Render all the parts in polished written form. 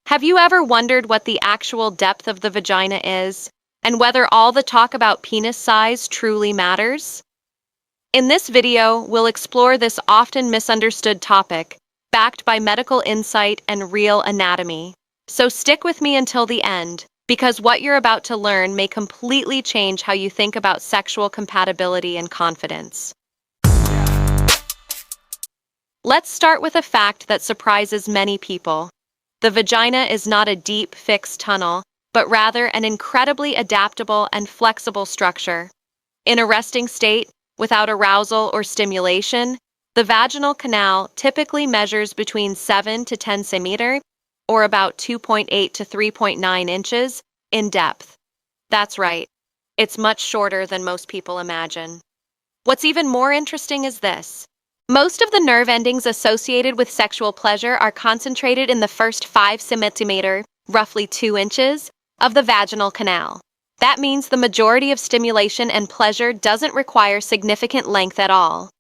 Have you ever wondered what the actual depth of the vagina is, and whether all the talk about penis size truly matters? In this video, we'll explore this often misunderstood topic, backed by medical insight and real anatomy. So stick with me until the end, because what you're about to learn may completely change how you think about sexual compatibility and confidence. Let's start with a fact that surprises many people. The vagina is not a deep, fixed tunnel, but rather an incredibly adaptable and flexible structure. In a resting state, without arousal or stimulation, the vaginal canal typically measures between 7 to 10 centimeters, or about 2.8 to 3.9 inches, in depth. That's right, it's much shorter than most people imagine. What's even more interesting is this. Most of the nerve endings associated with sexual pleasure are concentrated in the first 5 centimeters, roughly 2 inches, of the vaginal canal. That means the majority of stimulation and pleasure doesn't require significant length at all.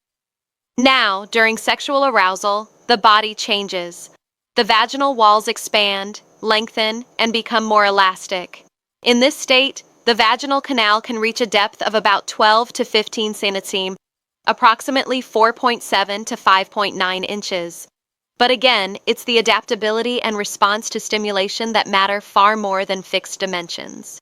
Now, during sexual arousal, the body changes. The vaginal walls expand, lengthen, and become more elastic. In this state, the vaginal canal can reach a depth of about 12 to 15 centimeters, approximately 4.7 to 5.9 inches. But again, it's the adaptability and response to stimulation that matter far more than fixed dimensions.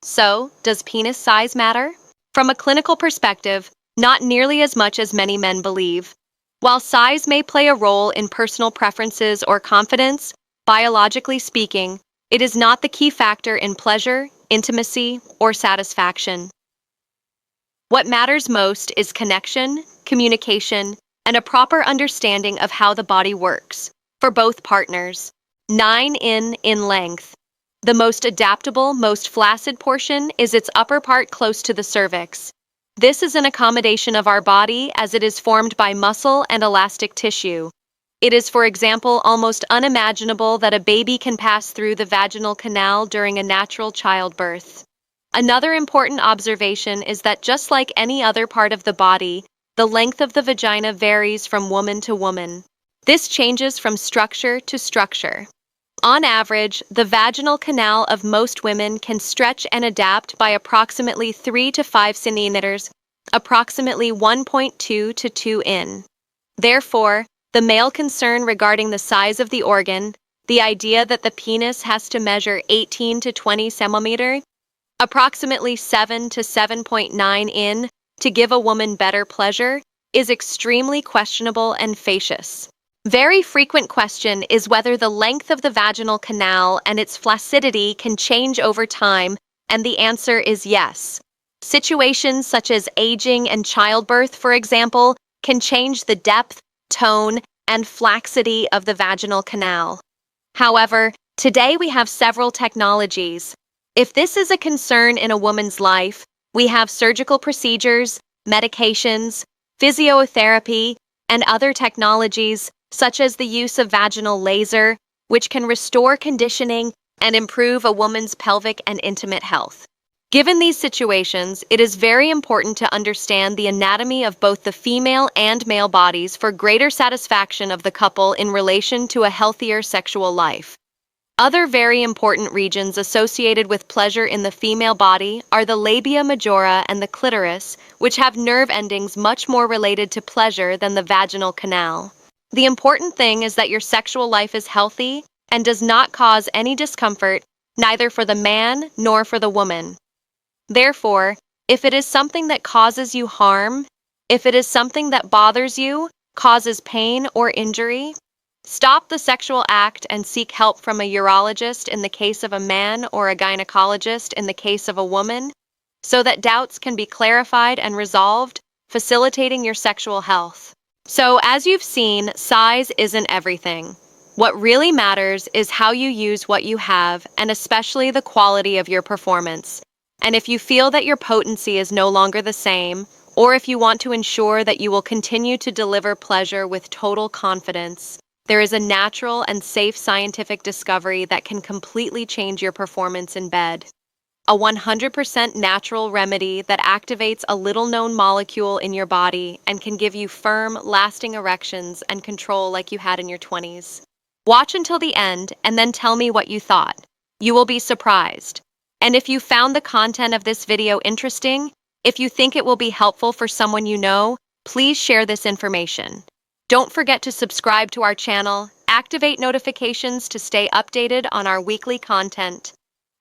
So, does penis size matter? From a clinical perspective, not nearly as much as many men believe. While size may play a role in personal preferences or confidence, biologically speaking, it is not the key factor in pleasure, intimacy, or satisfaction. What matters most is connection, communication, and a proper understanding of how the body works, for both partners. 9 in length. The most adaptable, most flaccid portion is its upper part close to the cervix. This is an accommodation of our body as it is formed by muscle and elastic tissue. It is, for example, almost unimaginable that a baby can pass through the vaginal canal during a natural childbirth. Another important observation is that just like any other part of the body, the length of the vagina varies from woman to woman. This changes from structure to structure. On average, the vaginal canal of most women can stretch and adapt by approximately 3 to 5 centimeters, approximately 1.2 to 2 in. Therefore, the male concern regarding the size of the organ, the idea that the penis has to measure 18 to 20 centimeters, approximately 7 to 7.9 in, to give a woman better pleasure, is extremely questionable and fallacious. Very frequent question is whether the length of the vaginal canal and its flaccidity can change over time, and the answer is yes. Situations such as aging and childbirth, for example, can change the depth, tone, and flaccidity of the vaginal canal. However, today we have several technologies. If this is a concern in a woman's life, we have surgical procedures, medications, physiotherapy, and other technologies, such as the use of vaginal laser, which can restore conditioning and improve a woman's pelvic and intimate health. Given these situations, it is very important to understand the anatomy of both the female and male bodies for greater satisfaction of the couple in relation to a healthier sexual life. Other very important regions associated with pleasure in the female body are the labia majora and the clitoris, which have nerve endings much more related to pleasure than the vaginal canal. The important thing is that your sexual life is healthy and does not cause any discomfort, neither for the man nor for the woman. Therefore, if it is something that causes you harm, if it is something that bothers you, causes pain or injury, stop the sexual act and seek help from a urologist in the case of a man or a gynecologist in the case of a woman, so that doubts can be clarified and resolved, facilitating your sexual health. So, as you've seen, size isn't everything. What really matters is how you use what you have, and especially the quality of your performance. And if you feel that your potency is no longer the same, or if you want to ensure that you will continue to deliver pleasure with total confidence, there is a natural and safe scientific discovery that can completely change your performance in bed. A 100% natural remedy that activates a little-known molecule in your body and can give you firm, lasting erections and control like you had in your 20s. Watch until the end and then tell me what you thought. You will be surprised. And if you found the content of this video interesting, if you think it will be helpful for someone you know, please share this information. Don't forget to subscribe to our channel, activate notifications to stay updated on our weekly content.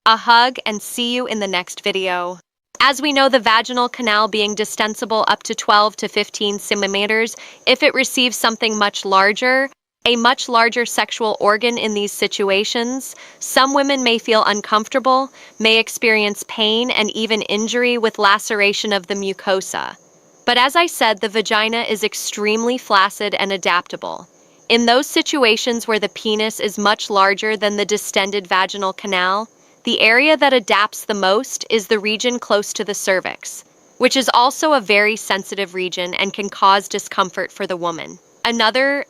A hug and see you in the next video. As we know, the vaginal canal being distensible up to 12 to 15 centimeters, if it receives something much larger, a much larger sexual organ in these situations, some women may feel uncomfortable, may experience pain and even injury with laceration of the mucosa. But as I said, the vagina is extremely flaccid and adaptable. In those situations where the penis is much larger than the distended vaginal canal, the area that adapts the most is the region close to the cervix, which is also a very sensitive region and can cause discomfort for the woman. Another